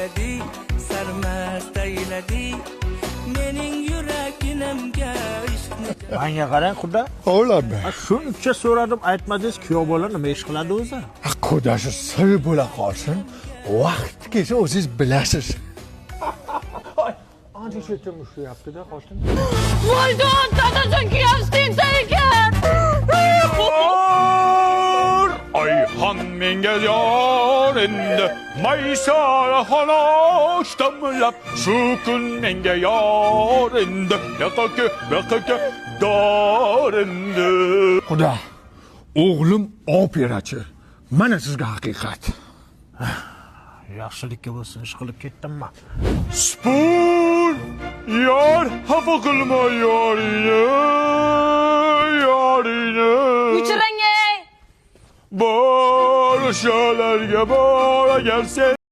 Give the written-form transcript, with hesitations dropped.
ayladi, sarmast ayladi. Mening yuraginimga ishqni. Menga qarang, xudo. Oğlan be. Shuncha so'radim, aytmadingiz, kuyov bola nima ish qiladi o'zi? Qudashi sir bo'la qolsin. Vaqt kelsa o'zingiz bilasiz. Ancha chetim ushlayapti-da, xotin. Voydon, dadasın kıyastin teyken. Ayhan menga yor endi Maysara xonosh damlab shu kun menga yor endi Yoqqa dor endi Xudo, o'g'lim operachi. Mana sizga haqiqat. Yaxshilikka bo'lsin, ish qilib ketdimmi? Spur yor xafa qilma yoringni Uçurenge. Bor o'shalarga bor agar sen